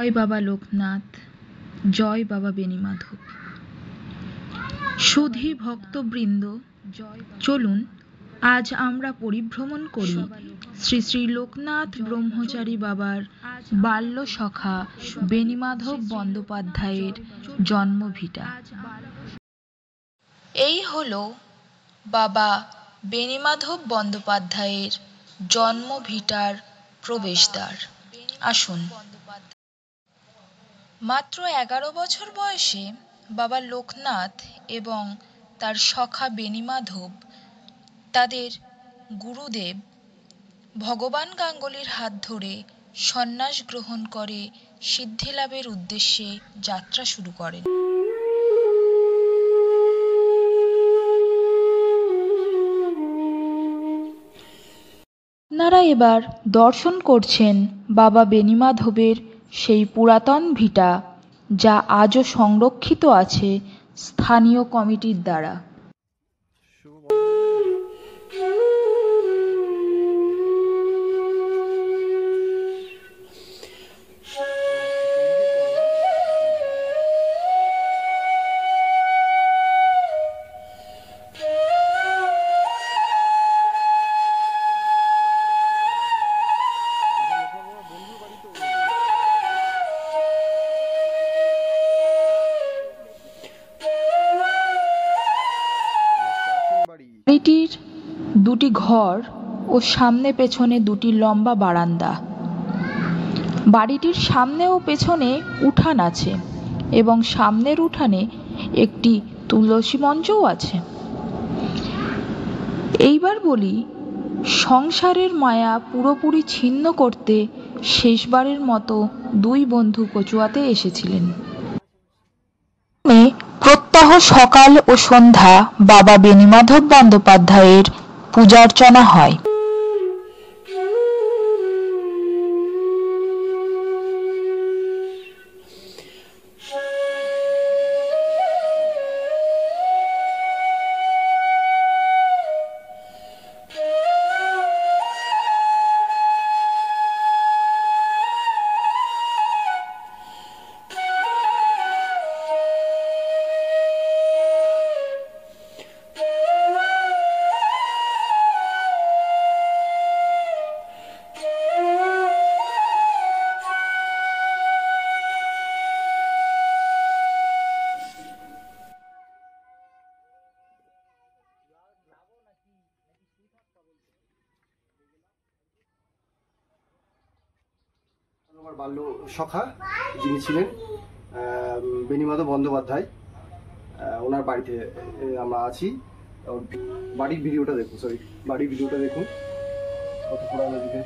জয় বাবা লোকনাথ, জয় বাবা বেণীমাধব। সুধী ভক্তবৃন্দ, চলুন আজ আমরা পরিভ্রমণ করি শ্রী শ্রী লোকনাথ ব্রহ্মচারী বাবার বাল্য সখা বেণীমাধব বন্দ্যোপাধ্যায়ের জন্মভিটা। এই হলো বাবা বেণীমাধব বন্দ্যোপাধ্যায়ের জন্মভিটার প্রবেশদ্বার। আসুন। মাত্র 11 বছর বয়সে বাবা লোকনাথ এবং তার সখা বেণীমাধব তাদের গুরুদেব ভগবান গাঙ্গুলির হাত ধরে সন্ন্যাস গ্রহণ করে সিদ্ধিলাভের উদ্দেশ্যে যাত্রা শুরু করেন। আপনারা এবার দর্শন করছেন বাবা বেণীমাধবের সেই পুরাতন ভিটা, যা আজও সংরক্ষিত আছে স্থানীয় কমিটির দ্বারা। বাড়িটির দুটি ঘর ও সামনে পেছনে দুটি লম্বা বারান্দা। বাড়িটির সামনে ও পেছনে উঠান আছে এবং সামনের উঠানে একটি তুলসী মঞ্চও আছে। এইবার বলি, সংসারের মায়া পুরোপুরি ছিন্ন করতে শেষবারের মতো দুই বন্ধু কচুয়াতে এসেছিলেন। প্রত্যহ সকাল ও সন্ধ্যা বাবা বেণীমাধব বন্দ্যোপাধ্যায়ের পূজার্চনা হয়। আমার বাল্য সখা যিনি ছিলেন বেণীমাধব বন্দ্যোপাধ্যায়, ওনার বাড়িতে আমরা আছি। বাড়ির ভিডিওটা দেখুন, বাড়ির ভিডিওটা দেখুন। কত পুরানো দিকে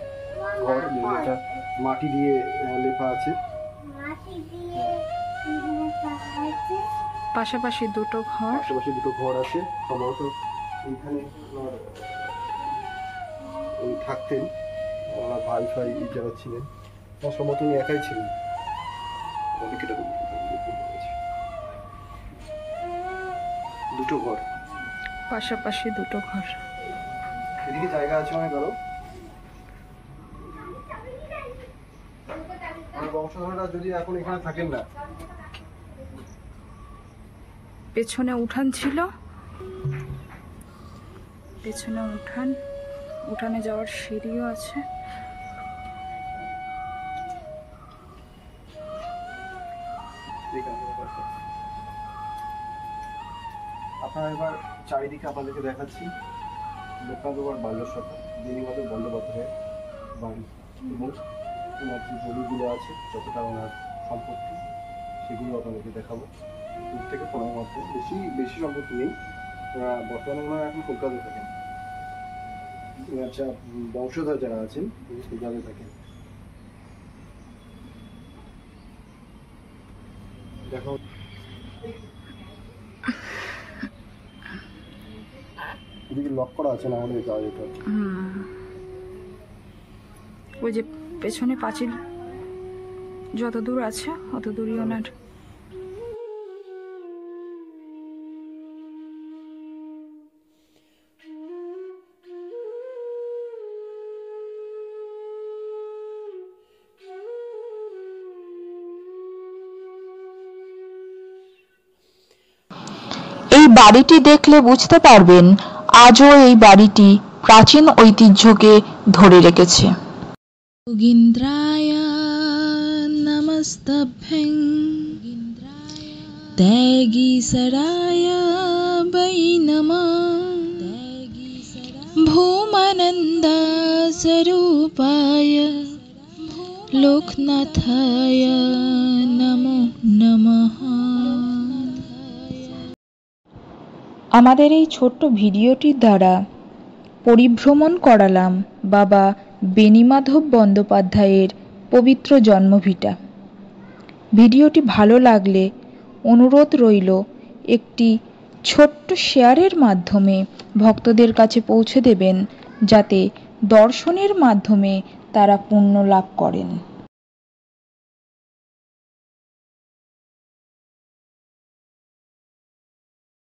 ঘর, যেটা মাটি দিয়ে লেপা আছে। পাশাপাশি দুটো ঘর আছে। সম্ভবত এইখানে উনি থাকতেন, ওনার ভাই ফাই যারা ছিলেন, সম্ভবত উনি একাই ছিলেন। দুটো ঘর, পাশাপাশি দুটো ঘর। এদিকে জায়গা আছে অনেক আরো। বংশধররা যদি এখন এখানে থাকেন না। পেছনে উঠান ছিল, উঠানে যাওয়ার সিঁড়িও আছে। আপনারা এবার চারিদিকে আপনাদেরকে দেখাচ্ছি লোকনাথ বাল্য সখা বেণীমাধব বন্দ্যোপাধ্যায়ের বাড়ি এবং ওনার যে জমিগুলো আছে, যতটা ওনার সম্পত্তি, সেগুলো আপনাদেরকে দেখাবো দূর থেকে ফোনের মাধ্যমে। বেশি সম্পত্তি নেই, বর্তমানে ওনারা এখন কলকাতায় থাকেন। আচ্ছা, বংশধর যারা আছেন কলকাতায় থাকেন। দেখো, এদিকে লক করা আছে, না হলে যাওয়া যেত। ওই যে পেছনে পাঁচিল যত দূর আছে অত দূরই ওনার। এই বাড়িটি দেখলে বুঝতে পারবেন আজও এই বাড়িটি প্রাচীন ঐতিহ্যকে ধরে রেখেছে। योगीन्द्राय नमस्तभ्यं दैगीसराय वै नमः भूमानन्दस्वरूपाय लोकनाथाय नमो नमः। আমাদের এই ছোট্ট ভিডিওটির দ্বারা পরিভ্রমণ করালাম বাবা বেণীমাধব বন্দ্যোপাধ্যায়ের পবিত্র জন্মভিটা। ভিডিওটি ভালো লাগলে অনুরোধ রইল একটি ছোট্ট শেয়ারের মাধ্যমে ভক্তদের কাছে পৌঁছে দেবেন, যাতে দর্শনের মাধ্যমে তারা পুণ্য লাভ করেন।